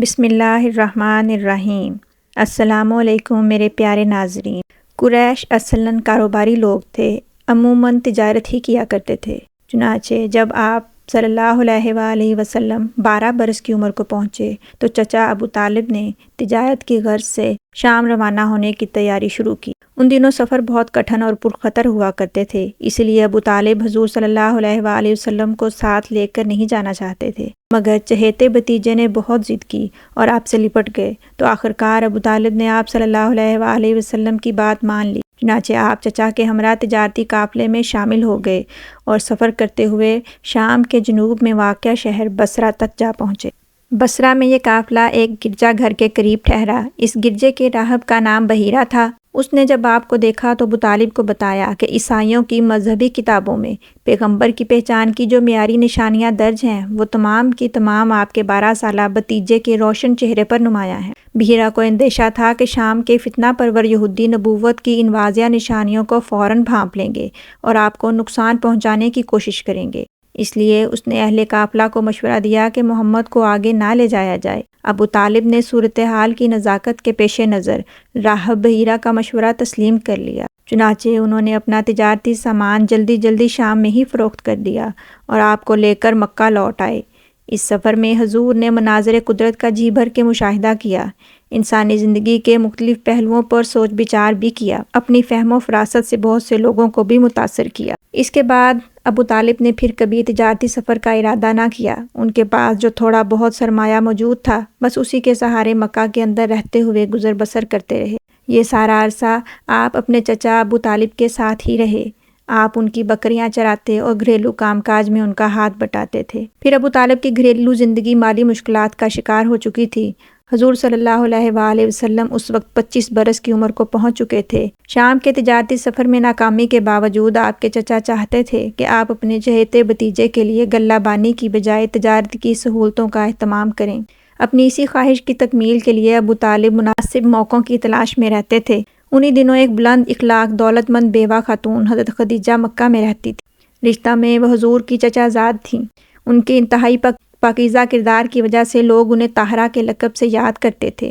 بسم اللہ الرحمن الرحیم۔ السلام علیکم میرے پیارے ناظرین۔ قریش اصلاً کاروباری لوگ تھے، عموماً تجارت ہی کیا کرتے تھے۔ چنانچہ جب آپ صلی اللہ علیہ وآلہ وسلم 12 برس کی عمر کو پہنچے تو چچا ابو طالب نے تجارت کی غرض سے شام روانہ ہونے کی تیاری شروع کی۔ ان دنوں سفر بہت کٹھن اور پرخطر ہوا کرتے تھے، اس لیے ابو طالب حضور صلی اللہ علیہ وآلہ وسلم کو ساتھ لے کر نہیں جانا چاہتے تھے، مگر چہیتے بھتیجے نے بہت ضد کی اور آپ سے لپٹ گئے تو آخرکار ابو طالب نے آپ صلی اللہ علیہ وآلہ وسلم کی بات مان لی۔ چنانچہ آپ چچا کے ہمراہ تجارتی قافلے میں شامل ہو گئے اور سفر کرتے ہوئے شام کے جنوب میں واقع شہر بصرہ تک جا پہنچے۔ بصرہ میں یہ قافلہ ایک گرجا گھر کے قریب ٹھہرا۔ اس گرجے کے راہب کا نام بحیرہ تھا۔ اس نے جب آپ کو دیکھا تو ابو طالب کو بتایا کہ عیسائیوں کی مذہبی کتابوں میں پیغمبر کی پہچان کی جو معیاری نشانیاں درج ہیں وہ تمام کی تمام آپ کے 12 سالہ بھتیجے کے روشن چہرے پر نمایاں ہیں۔ بحیرہ کو اندیشہ تھا کہ شام کے فتنہ پرور یہودی نبوت کی ان واضح نشانیوں کو فوراً بھانپ لیں گے اور آپ کو نقصان پہنچانے کی کوشش کریں گے، اس لیے اس نے اہل قافلہ کو مشورہ دیا کہ محمد کو آگے نہ لے جایا جائے۔ ابو طالب نے صورتحال کی نزاکت کے پیش نظر راہب بحیرہ کا مشورہ تسلیم کر لیا۔ چنانچہ انہوں نے اپنا تجارتی سامان جلدی شام میں ہی فروخت کر دیا اور آپ کو لے کر مکہ لوٹ آئے۔ اس سفر میں حضور نے مناظر قدرت کا جی بھر کے مشاہدہ کیا، انسانی زندگی کے مختلف پہلوؤں پر سوچ بچار بھی کیا، اپنی فہم و فراست سے بہت سے لوگوں کو بھی متاثر کیا۔ اس کے بعد ابو طالب نے پھر کبھی تجارتی سفر کا ارادہ نہ کیا۔ ان کے پاس جو تھوڑا بہت سرمایہ موجود تھا بس اسی کے سہارے مکہ کے اندر رہتے ہوئے گزر بسر کرتے رہے۔ یہ سارا عرصہ آپ اپنے چچا ابو طالب کے ساتھ ہی رہے۔ آپ ان کی بکریاں چراتے اور گھریلو کام کاج میں ان کا ہاتھ بٹاتے تھے۔ پھر ابو طالب کی گھریلو زندگی مالی مشکلات کا شکار ہو چکی تھی۔ حضور صلی اللہ علیہ وآلہ وسلم اس وقت 25 برس کی عمر کو پہنچ چکے تھے۔ شام کے تجارتی سفر میں ناکامی کے باوجود آپ کے چچا چاہتے تھے کہ آپ اپنے چہیتے بھتیجے کے لیے غلہ بانی کی بجائے تجارت کی سہولتوں کا اہتمام کریں۔ اپنی اسی خواہش کی تکمیل کے لیے ابو طالب مناسب موقعوں کی تلاش میں رہتے تھے۔ انہی دنوں ایک بلند اخلاق دولت مند بیوہ خاتون حضرت خدیجہ مکہ میں رہتی تھی۔ رشتہ میں وہ حضور کی چچا زاد تھیں۔ ان کے انتہائی پاکیزہ کردار کی وجہ سے لوگ انہیں طاہرہ کے لقب سے یاد کرتے تھے۔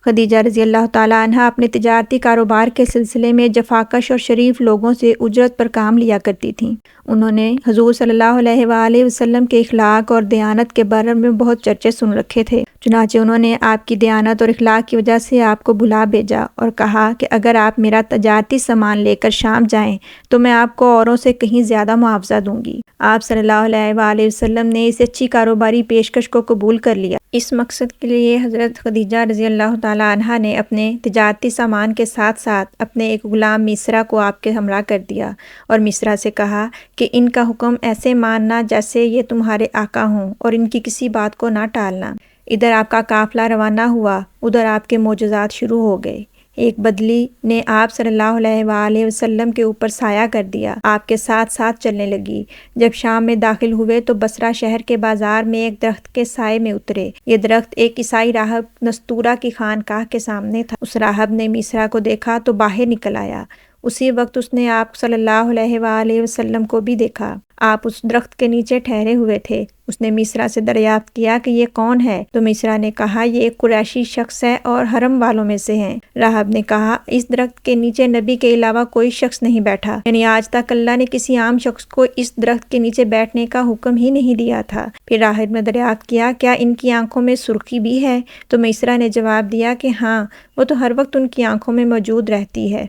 خدیجہ رضی اللہ تعالیٰ عنہا اپنے تجارتی کاروبار کے سلسلے میں جفاکش اور شریف لوگوں سے اجرت پر کام لیا کرتی تھیں۔ انہوں نے حضور صلی اللہ علیہ وآلہ وسلم کے اخلاق اور دیانت کے بارے میں بہت چرچے سن رکھے تھے، چنانچہ انہوں نے آپ کی دیانت اور اخلاق کی وجہ سے آپ کو بلا بھیجا اور کہا کہ اگر آپ میرا تجارتی سامان لے کر شام جائیں تو میں آپ کو اوروں سے کہیں زیادہ معاوضہ دوں گی۔ آپ صلی اللہ علیہ وآلہ وسلم نے اس اچھی کاروباری پیشکش کو قبول کر لیا۔ اس مقصد کے لیے حضرت خدیجہ رضی اللہ تعالیٰ عنہا نے اپنے تجارتی سامان کے ساتھ ساتھ اپنے ایک غلام میسرہ کو آپ کے ہمراہ کر دیا اور میسرہ سے کہا کہ ان کا حکم ایسے ماننا جیسے یہ تمہارے آقا ہوں اور ان کی کسی بات کو نہ ٹالنا۔ ادھر آپ کا قافلہ روانہ ہوا، ادھر آپ کے معجزات شروع ہو گئے۔ ایک بدلی نے آپ صلی اللہ علیہ وآلہ وسلم کے اوپر سایہ کر دیا، آپ کے ساتھ ساتھ چلنے لگی۔ جب شام میں داخل ہوئے تو بصرہ شہر کے بازار میں ایک درخت کے سائے میں اترے۔ یہ درخت ایک عیسائی راہب نستورہ کی خانقاہ کے سامنے تھا۔ اس راہب نے میسرہ کو دیکھا تو باہر نکل آیا۔ اسی وقت اس نے آپ صلی اللہ علیہ وآلہ وسلم کو بھی دیکھا۔ آپ اس درخت کے نیچے ٹھہرے ہوئے تھے۔ اس نے میسرہ سے دریافت کیا کہ یہ کون ہے؟ تو میسرہ نے کہا یہ ایک قریشی شخص ہے اور حرم والوں میں سے ہیں۔ راہب نے کہا اس درخت کے نیچے نبی کے علاوہ کوئی شخص نہیں بیٹھا، یعنی آج تک اللہ نے کسی عام شخص کو اس درخت کے نیچے بیٹھنے کا حکم ہی نہیں دیا تھا۔ پھر راہب نے دریافت کیا کیا ان کی آنکھوں میں سرخی بھی ہے؟ تو میسرہ نے جواب دیا کہ ہاں، وہ تو ہر وقت ان کی آنکھوں میں موجود رہتی ہے۔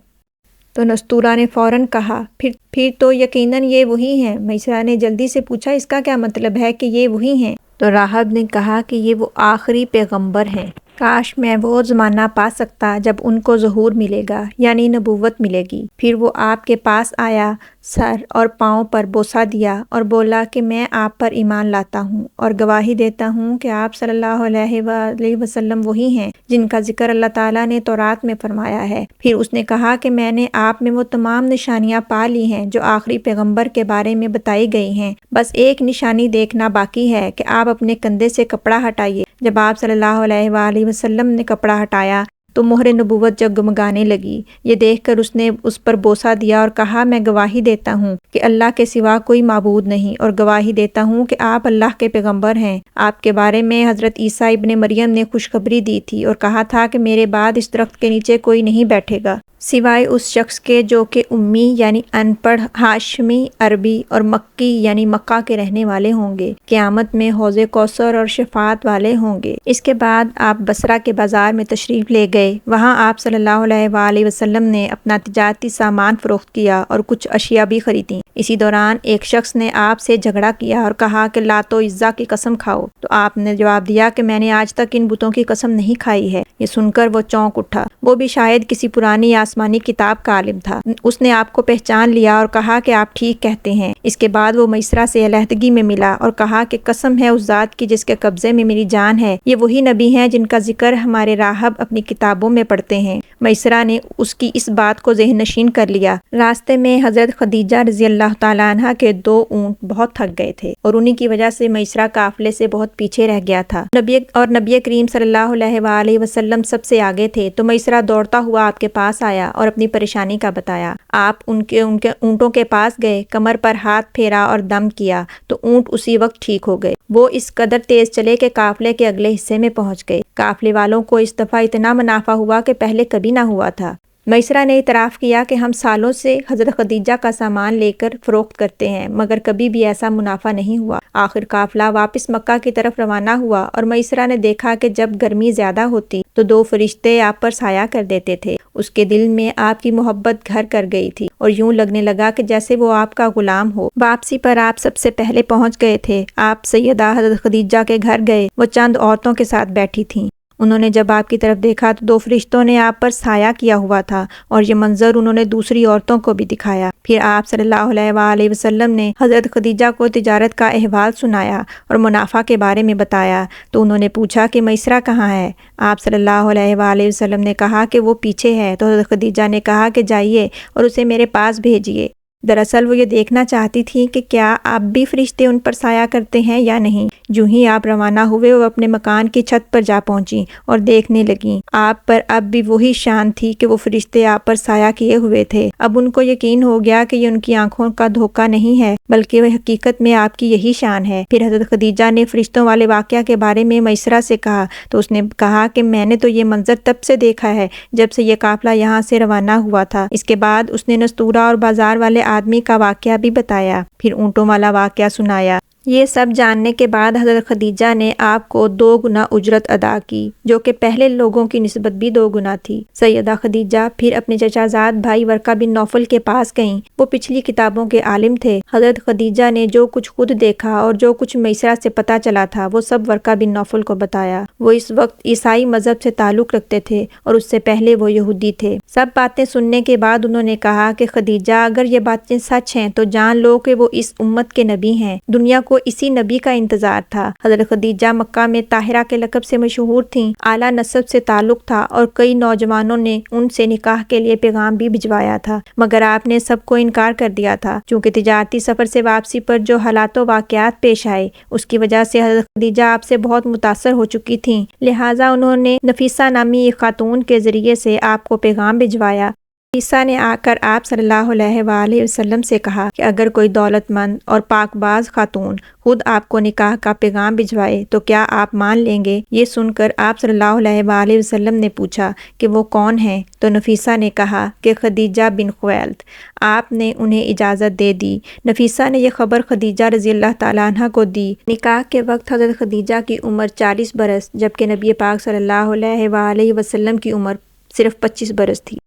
تو نستورہ نے فوراً کہا پھر تو یقیناً یہ وہی ہیں۔ میسرہ نے جلدی سے پوچھا اس کا کیا مطلب ہے کہ یہ وہی ہیں؟ تو راہب نے کہا کہ یہ وہ آخری پیغمبر ہیں۔ کاش میں وہ زمانہ پا سکتا جب ان کو ظہور ملے گا، یعنی نبوت ملے گی۔ پھر وہ آپ کے پاس آیا، سر اور پاؤں پر بوسہ دیا اور بولا کہ میں آپ پر ایمان لاتا ہوں اور گواہی دیتا ہوں کہ آپ صلی اللہ علیہ وآلہ وسلم وہی ہیں جن کا ذکر اللہ تعالیٰ نے تورات میں فرمایا ہے۔ پھر اس نے کہا کہ میں نے آپ میں وہ تمام نشانیاں پا لی ہیں جو آخری پیغمبر کے بارے میں بتائی گئی ہیں، بس ایک نشانی دیکھنا باقی ہے کہ آپ اپنے کندھے سے کپڑا ہٹائیے۔ جب آپ صلی اللہ علیہ وآلہ وسلم نے کپڑا ہٹایا تو مہر نبوت جگمگانے لگی۔ یہ دیکھ کر اس نے اس پر بوسہ دیا اور کہا، میں گواہی دیتا ہوں کہ اللہ کے سوا کوئی معبود نہیں، اور گواہی دیتا ہوں کہ آپ اللہ کے پیغمبر ہیں۔ آپ کے بارے میں حضرت عیسیٰ ابن مریم نے خوشخبری دی تھی اور کہا تھا کہ میرے بعد اس درخت کے نیچے کوئی نہیں بیٹھے گا سوائے اس شخص کے جو کہ امی یعنی ان پڑھ، ہاشمی عربی اور مکی یعنی مکہ کے رہنے والے ہوں گے۔ قیامت میں حوض کوثر اور شفاعت والے ہوں گے۔ اس کے بعد آپ بصرہ کے بازار میں تشریف لے گئے۔ وہاں آپ صلی اللہ علیہ وآلہ وسلم نے اپنا تجارتی سامان فروخت کیا اور کچھ اشیاء بھی خریدیں۔ اسی دوران ایک شخص نے آپ سے جھگڑا کیا اور کہا کہ لات و عزا کی قسم کھاؤ، تو آپ نے جواب دیا کہ میں نے آج تک ان بتوں کی قسم نہیں کھائی ہے۔ یہ سن کر وہ چونک اٹھا، وہ بھی شاید کسی پرانی آسمانی کتاب کا عالم تھا۔ اس نے آپ کو پہچان لیا اور کہا کہ آپ ٹھیک کہتے ہیں۔ اس کے بعد وہ میسرہ سے علیحدگی میں ملا اور کہا کہ قسم ہے اس ذات کی جس کے قبضے میں میری جان ہے، یہ وہی نبی ہیں جن کا ذکر ہمارے راہب اپنی کتابوں میں پڑھتے ہیں۔ میسرہ نے اس کی اس بات کو ذہن نشین کر لیا۔ راستے میں حضرت خدیجہ رضی اللہ تعالیٰ عنہ کے 2 اونٹ بہت تھک گئے تھے اور انہی کی وجہ سے میسرہ قافلے سے بہت پیچھے رہ گیا تھا۔ نبی کریم صلی اللہ علیہ وآلہ وسلم سب سے آگے تھے، تو میسرہ دوڑتا ہوا آپ کے پاس آیا اور اپنی پریشانی کا بتایا۔ آپ ان کے اونٹوں کے پاس گئے، کمر پر ہاتھ پھیرا اور دم کیا تو اونٹ اسی وقت ٹھیک ہو گئے۔ وہ اس قدر تیز چلے کہ قافلے کے اگلے حصے میں پہنچ گئے۔ قافلے والوں کو اس دفعہ اتنا منافع ہوا کہ پہلے کبھی نہ ہوا تھا۔ میسرہ نے اعتراف کیا کہ ہم سالوں سے حضرت خدیجہ کا سامان لے کر فروخت کرتے ہیں، مگر کبھی بھی ایسا منافع نہیں ہوا۔ آخر قافلہ واپس مکہ کی طرف روانہ ہوا اور میسرہ نے دیکھا کہ جب گرمی زیادہ ہوتی تو 2 فرشتے آپ پر سایہ کر دیتے تھے۔ اس کے دل میں آپ کی محبت گھر کر گئی تھی اور یوں لگنے لگا کہ جیسے وہ آپ کا غلام ہو۔ واپسی پر آپ سب سے پہلے پہنچ گئے تھے۔ آپ سیدہ حضرت خدیجہ کے گھر گئے، وہ چند عورتوں کے ساتھ بیٹھی تھیں۔ انہوں نے جب آپ کی طرف دیکھا تو 2 فرشتوں نے آپ پر سایہ کیا ہوا تھا اور یہ منظر انہوں نے دوسری عورتوں کو بھی دکھایا۔ پھر آپ صلی اللہ علیہ وآلہ وسلم نے حضرت خدیجہ کو تجارت کا احوال سنایا اور منافع کے بارے میں بتایا، تو انہوں نے پوچھا کہ میسرہ کہاں ہے؟ آپ صلی اللہ علیہ وآلہ وسلم نے کہا کہ وہ پیچھے ہے، تو حضرت خدیجہ نے کہا کہ جائیے اور اسے میرے پاس بھیجیے۔ دراصل وہ یہ دیکھنا چاہتی تھی کہ کیا اب بھی فرشتے ان پر سایہ کرتے ہیں یا نہیں۔ جو ہی آپ روانہ ہوئے وہ اپنے مکان کی چھت پر جا پہنچی اور دیکھنے لگیں۔ آپ پر اب بھی وہی شان تھی کہ وہ فرشتے آپ پر سایہ کیے ہوئے تھے۔ اب ان کو یقین ہو گیا کہ یہ ان کی آنکھوں کا دھوکہ نہیں ہے، بلکہ وہ حقیقت میں آپ کی یہی شان ہے۔ پھر حضرت خدیجہ نے فرشتوں والے واقعہ کے بارے میں میسرہ سے کہا تو اس نے کہا کہ میں نے تو یہ منظر تب سے دیکھا ہے جب سے یہ قافلہ یہاں سے روانہ ہوا تھا۔ اس کے بعد اس نے نستورہ اور بازار والے آدمی کا واقعہ بھی بتایا، پھر اونٹوں والا واقعہ سنایا۔ یہ سب جاننے کے بعد حضرت خدیجہ نے آپ کو 2 گنا اجرت ادا کی، جو کہ پہلے لوگوں کی نسبت بھی 2 گنا تھی۔ سیدہ خدیجہ پھر اپنے چچا زاد بھائی ورقہ بن نوفل کے پاس گئیں۔ وہ پچھلی کتابوں کے عالم تھے۔ حضرت خدیجہ نے جو کچھ خود دیکھا اور جو کچھ میسرہ سے پتہ چلا تھا وہ سب ورقہ بن نوفل کو بتایا۔ وہ اس وقت عیسائی مذہب سے تعلق رکھتے تھے اور اس سے پہلے وہ یہودی تھے۔ سب باتیں سننے کے بعد انہوں نے کہا کہ خدیجہ اگر یہ باتیں سچ ہیں تو جان لو کہ وہ اس امت کے نبی ہیں۔ دنیا کو اسی نبی کا انتظار تھا۔ حضرت خدیجہ مکہ میں طاہرہ کے لقب سے مشہور تھیں، اعلیٰ نسب سے تعلق تھا اور کئی نوجوانوں نے ان سے نکاح کے لیے پیغام بھی بھجوایا تھا، مگر آپ نے سب کو انکار کر دیا تھا۔ چونکہ تجارتی سفر سے واپسی پر جو حالات و واقعات پیش آئے اس کی وجہ سے حضرت خدیجہ آپ سے بہت متاثر ہو چکی تھیں، لہٰذا انہوں نے نفیسہ نامی ایک خاتون کے ذریعے سے آپ کو پیغام بھجوایا۔ عیسیٰ نے آ کر آپ صلی اللہ علیہ وآلہ وسلم سے کہا کہ اگر کوئی دولت مند اور پاک باز خاتون خود آپ کو نکاح کا پیغام بھجوائے تو کیا آپ مان لیں گے؟ یہ سن کر آپ صلی اللہ علیہ وآلہ وسلم نے پوچھا کہ وہ کون ہیں؟ تو نفیسہ نے کہا کہ خدیجہ بن خویلد۔ آپ نے انہیں اجازت دے دی۔ نفیسہ نے یہ خبر خدیجہ رضی اللہ تعالیٰ عنہ کو دی۔ نکاح کے وقت حضرت خدیجہ کی عمر 40 برس جبکہ نبی پاک صلی اللہ علیہ وآلہ وسلم کی عمر صرف 25 برس تھی۔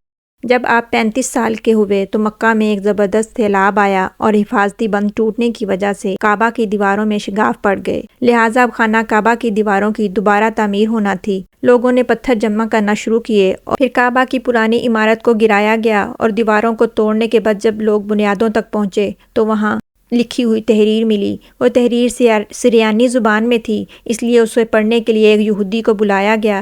جب آپ 35 سال کے ہوئے تو مکہ میں ایک زبردست سیلاب آیا اور حفاظتی بند ٹوٹنے کی وجہ سے کعبہ کی دیواروں میں شگاف پڑ گئے، لہٰذا اب خانہ کعبہ کی دیواروں کی دوبارہ تعمیر ہونا تھی۔ لوگوں نے پتھر جمع کرنا شروع کیے اور پھر کعبہ کی پرانی عمارت کو گرایا گیا اور دیواروں کو توڑنے کے بعد جب لوگ بنیادوں تک پہنچے تو وہاں لکھی ہوئی تحریر ملی۔ وہ تحریر سریانی زبان میں تھی، اس لیے اسے پڑھنے کے لیے ایک یہودی کو بلایا گیا۔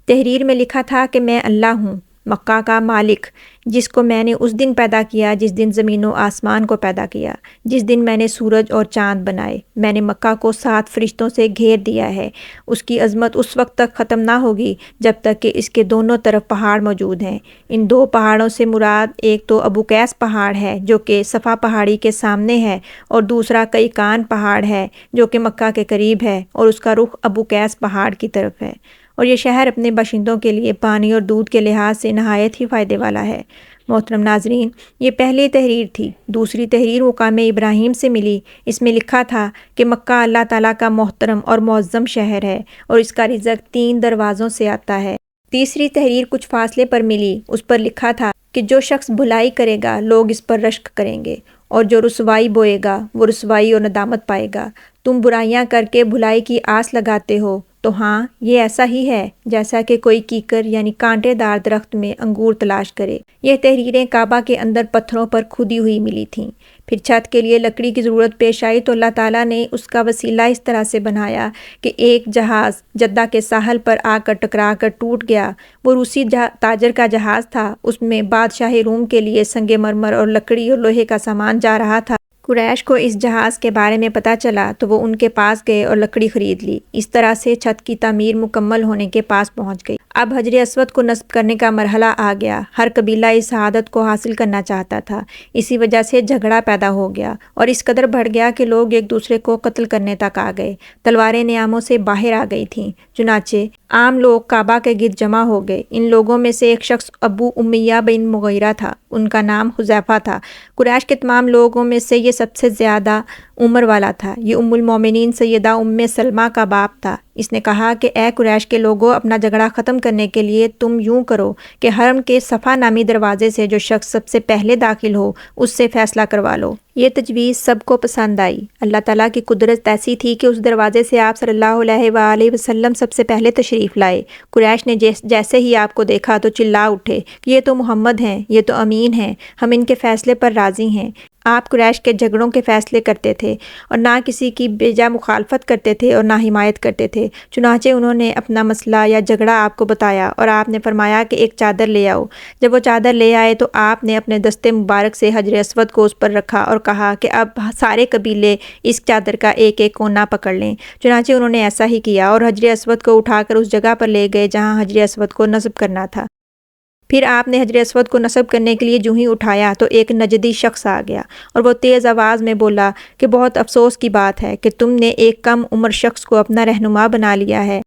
تحریر میں لکھا تھا کہ میں اللہ ہوں، مکہ کا مالک جس کو میں نے اس دن پیدا کیا جس دن زمین و آسمان کو پیدا کیا، جس دن میں نے سورج اور چاند بنائے، میں نے مکہ کو 7 فرشتوں سے گھیر دیا ہے۔ اس کی عظمت اس وقت تک ختم نہ ہوگی جب تک کہ اس کے دونوں طرف پہاڑ موجود ہیں۔ ان 2 پہاڑوں سے مراد ایک تو ابو قیس پہاڑ ہے جو کہ صفا پہاڑی کے سامنے ہے، اور دوسرا کئی کان پہاڑ ہے جو کہ مکہ کے قریب ہے اور اس کا رخ ابو قیس پہاڑ کی طرف ہے، اور یہ شہر اپنے باشندوں کے لیے پانی اور دودھ کے لحاظ سے نہایت ہی فائدے والا ہے۔ محترم ناظرین، یہ پہلی تحریر تھی۔ دوسری تحریر مقام ابراہیم سے ملی۔ اس میں لکھا تھا کہ مکہ اللہ تعالیٰ کا محترم اور معظم شہر ہے اور اس کا رزق 3 دروازوں سے آتا ہے۔ تیسری تحریر کچھ فاصلے پر ملی۔ اس پر لکھا تھا کہ جو شخص بھلائی کرے گا لوگ اس پر رشک کریں گے، اور جو رسوائی بوئے گا وہ رسوائی اور ندامت پائے گا۔ تم برائیاں کر کے بھلائی کی آس لگاتے ہو، تو ہاں یہ ایسا ہی ہے جیسا کہ کوئی کیکر یعنی کانٹے دار درخت میں انگور تلاش کرے۔ یہ تحریریں کعبہ کے اندر پتھروں پر کھدی ہوئی ملی تھیں۔ پھر چھت کے لیے لکڑی کی ضرورت پیش آئی تو اللہ تعالیٰ نے اس کا وسیلہ اس طرح سے بنایا کہ ایک جہاز جدہ کے ساحل پر آ کر ٹکرا کر ٹوٹ گیا۔ وہ روسی تاجر کا جہاز تھا۔ اس میں بادشاہ روم کے لیے سنگ مرمر اور لکڑی اور لوہے کا سامان جا رہا تھا۔ قریش کو اس جہاز کے بارے میں پتہ چلا تو وہ ان کے پاس گئے اور لکڑی خرید لی۔ اس طرح سے چھت کی تعمیر مکمل ہونے کے پاس پہنچ گئی۔ اب حجر اسود کو نصب کرنے کا مرحلہ آ گیا۔ ہر قبیلہ اس سعادت کو حاصل کرنا چاہتا تھا۔ اسی وجہ سے جھگڑا پیدا ہو گیا اور اس قدر بڑھ گیا کہ لوگ ایک دوسرے کو قتل کرنے تک آ گئے۔ تلواریں نیاموں سے باہر آ گئی تھیں۔ چنانچہ عام لوگ کعبہ کے گرد جمع ہو گئے۔ ان لوگوں میں سے ایک شخص ابو امیہ بن مغیرہ تھا۔ ان کا نام حذیفہ تھا۔ قریش کے تمام لوگوں میں سے یہ سب سے زیادہ عمر والا تھا۔ یہ ام المومنین سیدہ ام سلمہ کا باپ تھا۔ اس نے کہا کہ اے قریش کے لوگوں، اپنا جھگڑا ختم کرنے کے لیے تم یوں کرو کہ حرم کے صفا نامی دروازے سے جو شخص سب سے پہلے داخل ہو اس سے فیصلہ کروا لو۔ یہ تجویز سب کو پسند آئی۔ اللہ تعالیٰ کی قدرت ایسی تھی کہ اس دروازے سے آپ صلی اللہ علیہ وآلہ وسلم سب سے پہلے تشریف لائے۔ قریش نے جیسے ہی آپ کو دیکھا تو چلا اٹھے کہ یہ تو محمد ہیں، یہ تو امین ہیں، ہم ان کے فیصلے پر راضی ہیں۔ آپ قریش کے جھگڑوں کے فیصلے کرتے تھے اور نہ کسی کی بیجا مخالفت کرتے تھے اور نہ حمایت کرتے تھے۔ چنانچہ انہوں نے اپنا مسئلہ یا جھگڑا آپ کو بتایا اور آپ نے فرمایا کہ ایک چادر لے آؤ۔ جب وہ چادر لے آئے تو آپ نے اپنے دستے مبارک سے حجر اسود کو اس پر رکھا اور کہا کہ اب سارے قبیلے اس چادر کا ایک ایک کونا پکڑ لیں۔ چنانچہ انہوں نے ایسا ہی کیا اور حجر اسود کو اٹھا کر اس جگہ پر لے گئے جہاں حجر اسود کو نصب کرنا تھا۔ پھر آپ نے حجر اسود کو نصب کرنے کے لیے جو ہی اٹھایا تو ایک نجدی شخص آ گیا اور وہ تیز آواز میں بولا کہ بہت افسوس کی بات ہے کہ تم نے ایک کم عمر شخص کو اپنا رہنما بنا لیا ہے۔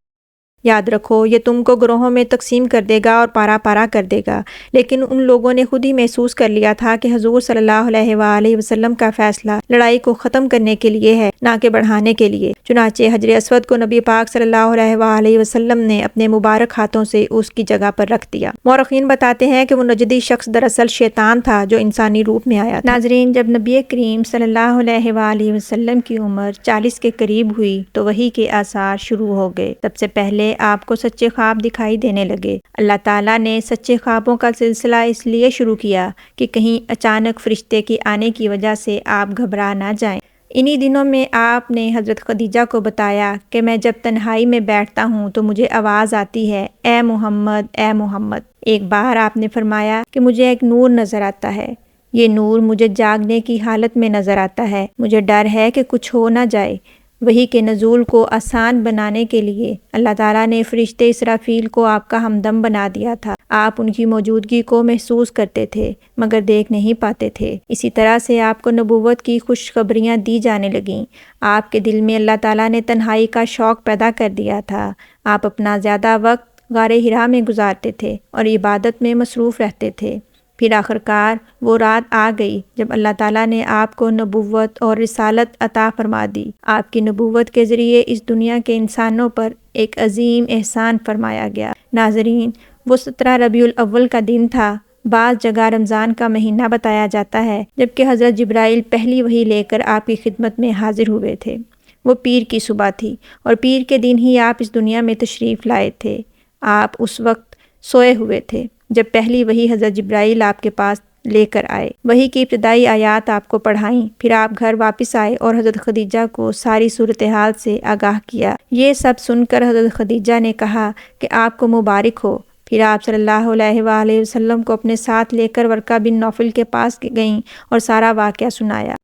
یاد رکھو یہ تم کو گروہوں میں تقسیم کر دے گا اور پارا پارا کر دے گا۔ لیکن ان لوگوں نے خود ہی محسوس کر لیا تھا کہ حضور صلی اللہ علیہ وآلہ وسلم کا فیصلہ لڑائی کو ختم کرنے کے لیے ہے، نہ کہ بڑھانے کے لیے۔ چنانچہ حجر اسود کو نبی پاک صلی اللہ علیہ وآلہ وسلم نے اپنے مبارک ہاتھوں سے اس کی جگہ پر رکھ دیا۔ مورخین بتاتے ہیں کہ وہ نجدی شخص دراصل شیطان تھا جو انسانی روپ میں آیا تھا۔ ناظرین، جب نبی کریم صلی اللہ علیہ وآلہ وسلم کی عمر 40 کے قریب ہوئی تو وحی کے آثار شروع ہو گئے۔ سب سے پہلے آپ کو سچے خواب دکھائی دینے لگے۔ اللہ تعالیٰ نے سچے خوابوں کا سلسلہ اس لیے شروع کیا کہ کہیں اچانک فرشتے کے آنے کی وجہ سے آپ گھبرا نہ جائیں۔ انہی دنوں میں آپ نے حضرت خدیجہ کو بتایا کہ میں جب تنہائی میں بیٹھتا ہوں تو مجھے آواز آتی ہے، اے محمد، اے محمد۔ ایک بار آپ نے فرمایا کہ مجھے ایک نور نظر آتا ہے۔ یہ نور مجھے جاگنے کی حالت میں نظر آتا ہے۔ مجھے ڈر ہے کہ کچھ ہو نہ جائے۔ وحی کے نزول کو آسان بنانے کے لیے اللہ تعالیٰ نے فرشتے اسرافیل کو آپ کا ہمدم بنا دیا تھا۔ آپ ان کی موجودگی کو محسوس کرتے تھے مگر دیکھ نہیں پاتے تھے۔ اسی طرح سے آپ کو نبوت کی خوشخبریاں دی جانے لگیں۔ آپ کے دل میں اللہ تعالیٰ نے تنہائی کا شوق پیدا کر دیا تھا۔ آپ اپنا زیادہ وقت غار حرا میں گزارتے تھے اور عبادت میں مصروف رہتے تھے۔ پھر آخرکار وہ رات آ گئی جب اللہ تعالیٰ نے آپ کو نبوت اور رسالت عطا فرما دی۔ آپ کی نبوت کے ذریعے اس دنیا کے انسانوں پر ایک عظیم احسان فرمایا گیا۔ ناظرین، وہ 17 ربیع الاول کا دن تھا۔ بعض جگہ رمضان کا مہینہ بتایا جاتا ہے، جبکہ حضرت جبرائیل پہلی وحی لے کر آپ کی خدمت میں حاضر ہوئے تھے۔ وہ پیر کی صبح تھی اور پیر کے دن ہی آپ اس دنیا میں تشریف لائے تھے۔ آپ اس وقت سوئے ہوئے تھے جب پہلی وحی حضرت جبرائیل آپ کے پاس لے کر آئے۔ وحی کی ابتدائی آیات آپ کو پڑھائیں، پھر آپ گھر واپس آئے اور حضرت خدیجہ کو ساری صورتحال سے آگاہ کیا۔ یہ سب سن کر حضرت خدیجہ نے کہا کہ آپ کو مبارک ہو، پھر آپ صلی اللہ علیہ وآلہ وسلم کو اپنے ساتھ لے کر ورقہ بن نوفل کے پاس گئیں اور سارا واقعہ سنایا۔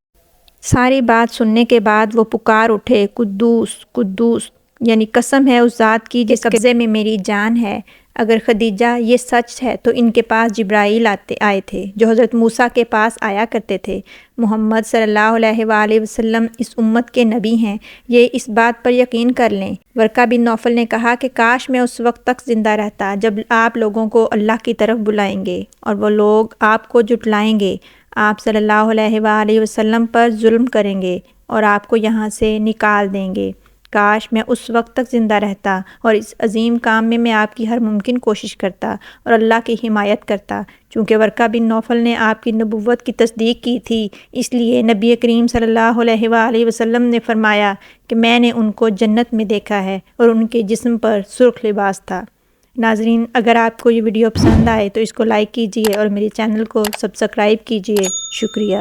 ساری بات سننے کے بعد وہ پکار اٹھے، قدوس قدوس، یعنی قسم ہے اس ذات کی جس قبضے میں میری جان ہے، اگر خدیجہ یہ سچ ہے تو ان کے پاس جبرائیل آئے تھے جو حضرت موسیٰ کے پاس آیا کرتے تھے۔ محمد صلی اللہ علیہ وآلہ وسلم اس امت کے نبی ہیں، یہ اس بات پر یقین کر لیں۔ ورقہ بن نوفل نے کہا کہ کاش میں اس وقت تک زندہ رہتا جب آپ لوگوں کو اللہ کی طرف بلائیں گے اور وہ لوگ آپ کو جھٹلائیں گے، آپ صلی اللہ علیہ وآلہ وسلم پر ظلم کریں گے اور آپ کو یہاں سے نکال دیں گے۔ کاش میں اس وقت تک زندہ رہتا اور اس عظیم کام میں آپ کی ہر ممکن کوشش کرتا اور اللہ کی حمایت کرتا۔ چونکہ ورقہ بن نوفل نے آپ کی نبوت کی تصدیق کی تھی، اس لیے نبی کریم صلی اللہ علیہ وآلہ وسلم نے فرمایا کہ میں نے ان کو جنت میں دیکھا ہے اور ان کے جسم پر سرخ لباس تھا۔ ناظرین، اگر آپ کو یہ ویڈیو پسند آئے تو اس کو لائک کیجئے اور میرے چینل کو سبسکرائب کیجئے۔ شکریہ۔